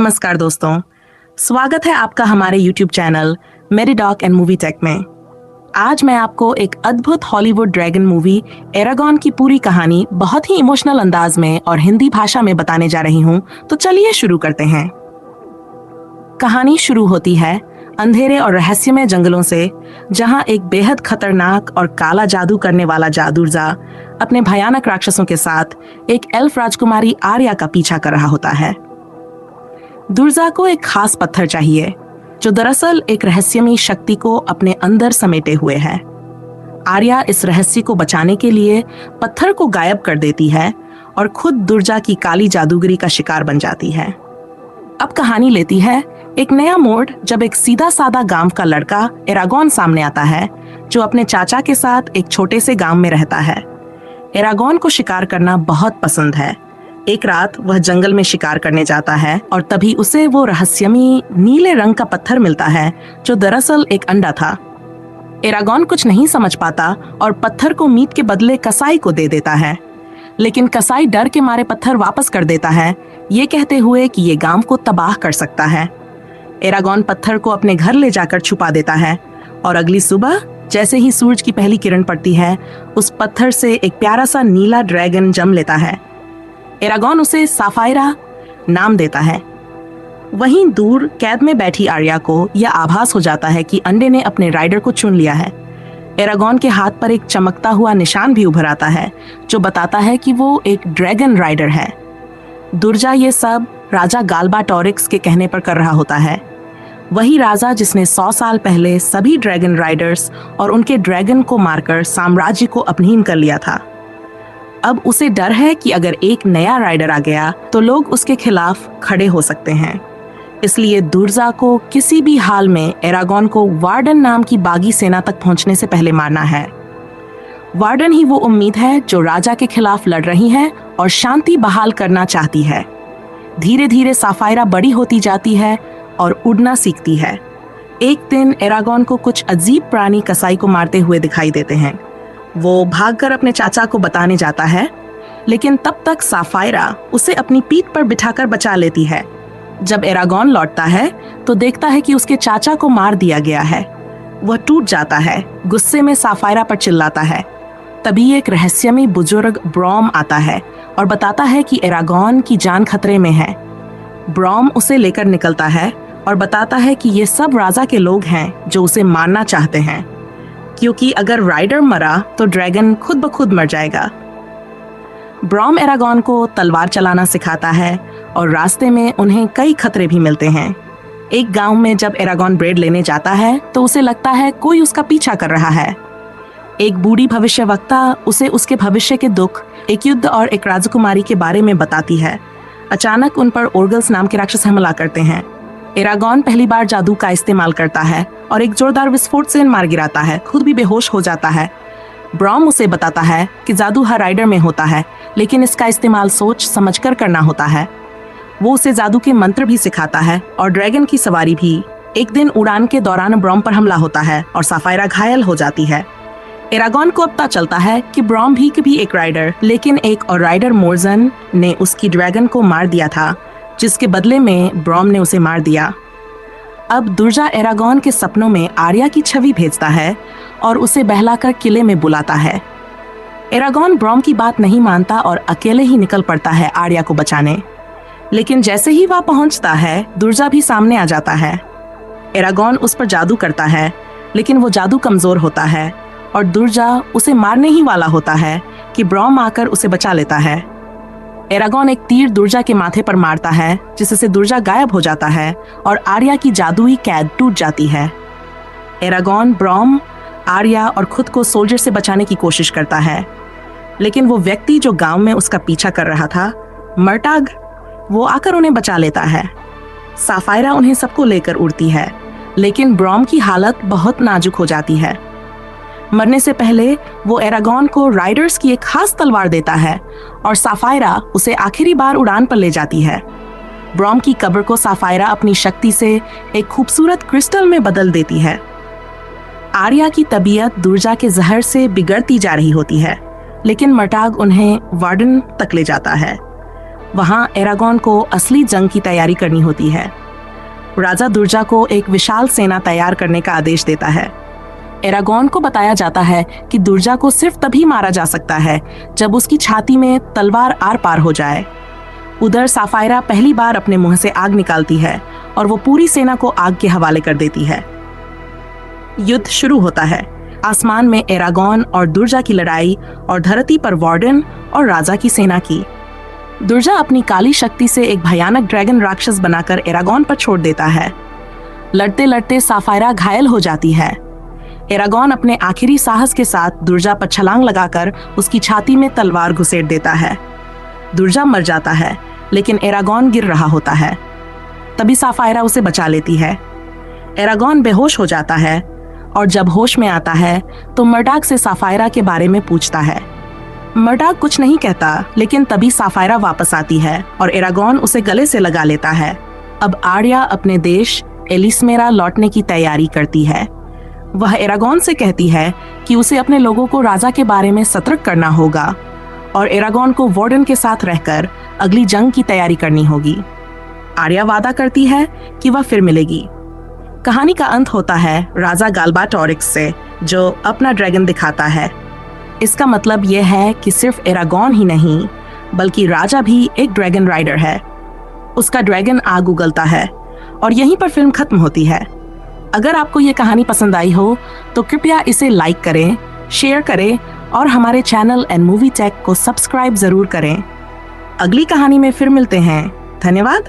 नमस्कार दोस्तों, स्वागत है आपका हमारे YouTube चैनल मेरी डॉक एंड मूवी टेक में। आज मैं आपको एक अद्भुत हॉलीवुड ड्रैगन मूवी एरागॉन की पूरी कहानी बहुत ही इमोशनल अंदाज में और हिंदी भाषा में बताने जा रही हूँ। तो चलिए शुरू करते हैं। कहानी शुरू होती है अंधेरे और रहस्यमय जंगलों से, जहाँ एक बेहद खतरनाक और काला जादू करने वाला जादूजा अपने भयानक राक्षसों के साथ एक एल्फ राजकुमारी आर्या का पीछा कर रहा होता है। दुर्जा को एक खास पत्थर चाहिए जो दरअसल एक रहस्यमयी शक्ति को अपने अंदर समेटे हुए है। आर्या इस रहस्य को बचाने के लिए पत्थर को गायब कर देती है और खुद दुर्जा की काली जादूगरी का शिकार बन जाती है। अब कहानी लेती है एक नया मोड़ जब एक सीधा साधा गांव का लड़का एरागॉन सामने आता है, जो अपने चाचा के साथ एक छोटे से गांव में रहता है। एरागॉन को शिकार करना बहुत पसंद है। एक रात वह जंगल में शिकार करने जाता है और तभी उसे वो रहस्यमयी नीले रंग का पत्थर मिलता है जो दरअसल एक अंडा था। एरागॉन कुछ नहीं समझ पाता और पत्थर को मीट के बदले कसाई को दे देता है, लेकिन कसाई डर के मारे पत्थर वापस कर देता है, ये कहते हुए कि ये गांव को तबाह कर सकता है। एरागॉन पत्थर को अपने घर ले जाकर छुपा देता है और अगली सुबह जैसे ही सूरज की पहली किरण पड़ती है, उस पत्थर से एक प्यारा सा नीला ड्रैगन जन्म लेता है। एरागॉन उसे साफायरा नाम देता है। वहीं दूर कैद में बैठी आर्या को यह आभास हो जाता है कि अंडे ने अपने राइडर को चुन लिया है। एरागॉन के हाथ पर एक चमकता हुआ निशान भी उभर आता है जो बताता है कि वो एक ड्रैगन राइडर है। दुर्जा ये सब राजा गाल्बाटोरिक्स के कहने पर कर रहा होता है, वही राजा जिसने 100 साल पहले सभी ड्रैगन राइडर्स और उनके ड्रैगन को मारकर साम्राज्य को अपनीन कर लिया था। अब उसे डर है कि अगर एक नया राइडर आ गया तो लोग उसके खिलाफ खड़े हो सकते हैं। इसलिए दुर्जा को किसी भी हाल में एरागॉन को वार्डन नाम की बागी सेना तक पहुंचने से पहले मारना है। वार्डन ही वो उम्मीद है जो राजा के खिलाफ लड़ रही है और शांति बहाल करना चाहती है। धीरे धीरे साफायरा बड़ी होती जाती है और उड़ना सीखती है। एक दिन एरागॉन को कुछ अजीब प्राणी कसाई को मारते हुए दिखाई देते हैं। वो भागकर अपने चाचा को बताने जाता है, लेकिन तब तक साफायरा उसे अपनी पीठ पर बिठाकर बचा लेती है। जब एरागॉन लौटता है तो देखता है कि उसके चाचा को मार दिया गया है। वह टूट जाता है, गुस्से में साफायरा पर चिल्लाता है। तभी एक रहस्यमयी बुजुर्ग ब्रॉम आता है और बताता है कि एरागॉन की जान खतरे में है। ब्रॉम उसे लेकर निकलता है और बताता है कि ये सब राजा के लोग हैं जो उसे मारना चाहते हैं, क्योंकि अगर राइडर मरा तो ड्रैगन खुद ब खुद मर जाएगा। ब्रॉम एरागॉन को तलवार चलाना सिखाता है और रास्ते में उन्हें कई खतरे भी मिलते हैं। एक गांव में जब एरागॉन ब्रेड लेने जाता है तो उसे लगता है कोई उसका पीछा कर रहा है। एक बूढ़ी भविष्यवक्ता उसे उसके भविष्य के दुख, एक युद्ध और एक राजकुमारी के बारे में बताती है। अचानक उन पर ओर्गल्स नाम के राक्षस हमला करते हैं। एरागॉन पहली बार जादू का इस्तेमाल करता है और एक जोरदार विस्फोट से मार गिराता है, खुद भी बेहोश हो जाता है। ब्रॉम उसे बताता है कि जादू हर राइडर में होता है, लेकिन इसका इस्तेमाल सोच समझकर करना होता है। वो उसे जादू के मंत्र भी सिखाता है और ड्रैगन की सवारी भी। एक दिन उड़ान के दौरान ब्रॉम पर हमला होता है और साफायरा घायल हो जाती है। एरागॉन को अब पता चलता है कि ब्रॉम भी एक राइडर, लेकिन एक और राइडर मोर्जन ने उसकी ड्रैगन को मार दिया था, जिसके बदले में ब्रॉम ने उसे मार दिया। अब दुर्जा एरागॉन के सपनों में आर्या की छवि भेजता है और उसे बहलाकर किले में बुलाता है। एरागॉन ब्रॉम की बात नहीं मानता और अकेले ही निकल पड़ता है आर्या को बचाने, लेकिन जैसे ही वह पहुंचता है दुर्जा भी सामने आ जाता है। एरागॉन उस पर जादू करता है, लेकिन वो जादू कमजोर होता है और दुर्जा उसे मारने ही वाला होता है कि ब्रॉम आकर उसे बचा लेता है। एरागॉन एक तीर दुर्जा के माथे पर मारता है, जिससे दुर्जा गायब हो जाता है और आर्या की जादुई कैद टूट जाती है। एरागॉन ब्रॉम, आर्या और खुद को सोल्जर से बचाने की कोशिश करता है, लेकिन वो व्यक्ति जो गांव में उसका पीछा कर रहा था, मर्टाग, वो आकर उन्हें बचा लेता है। साफायरा उन्हें सबको लेकर उड़ती है, लेकिन ब्रॉम की हालत बहुत नाजुक हो जाती है। मरने से पहले वो एरागॉन को राइडर्स की एक खास तलवार देता है और साफायरा उसे आखिरी बार उड़ान पर ले जाती है। ब्रॉम की कब्र को साफायरा अपनी शक्ति से एक खूबसूरत क्रिस्टल में बदल देती है। आर्या की तबीयत दुर्जा के जहर से बिगड़ती जा रही होती है, लेकिन मर्टाग उन्हें वार्डन तक ले जाता है। वहां एरागॉन को असली जंग की तैयारी करनी होती है। राजा दुर्जा को एक विशाल सेना तैयार करने का आदेश देता है। एरागॉन को बताया जाता है कि दुर्जा को सिर्फ तभी मारा जा सकता है जब उसकी छाती में तलवार आर पार हो जाए। उधर साफायरा पहली बार अपने मुंह से आग निकालती है और वो पूरी सेना को आग के हवाले कर देती है। युद्ध शुरू होता है। आसमान में एरागॉन और दुर्जा की लड़ाई और धरती पर वार्डन और राजा की सेना की। दुर्जा अपनी काली शक्ति से एक भयानक ड्रैगन राक्षस बनाकर एरागॉन पर छोड़ देता है। लड़ते लड़ते साफायरा घायल हो जाती है। एरागॉन अपने आखिरी साहस के साथ दुर्जा पर छलांग लगाकर उसकी छाती में तलवार घुसेड़ देता है। दुर्जा मर जाता है, लेकिन एरागॉन गिर रहा होता है। तभी साफायरा उसे बचा लेती है। एरागॉन बेहोश हो जाता है और जब होश में आता है तो मर्डाक से साफायरा के बारे में पूछता है। मर्डाक कुछ नहीं कहता, लेकिन तभी साफायरा वापस आती है और एरागॉन उसे गले से लगा लेता है। अब आर्या अपने देश एलिसमेरा लौटने की तैयारी करती है। वह एरागॉन से कहती है कि उसे अपने लोगों को राजा के बारे में सतर्क करना होगा और एरागॉन को वार्डन के साथ रहकर अगली जंग की तैयारी करनी होगी। आर्या वादा करती है कि वह फिर मिलेगी। कहानी का अंत होता है राजा गाल्बाटोरिक्स से, जो अपना ड्रैगन दिखाता है। इसका मतलब यह है कि सिर्फ एरागॉन ही नहीं, बल्कि राजा भी एक ड्रैगन राइडर है। उसका ड्रैगन आग उगलता है और यहीं पर फिल्म खत्म होती है। अगर आपको ये कहानी पसंद आई हो तो कृपया इसे लाइक करें, शेयर करें और हमारे चैनल एंड मूवी टेक को सब्सक्राइब जरूर करें। अगली कहानी में फिर मिलते हैं। धन्यवाद।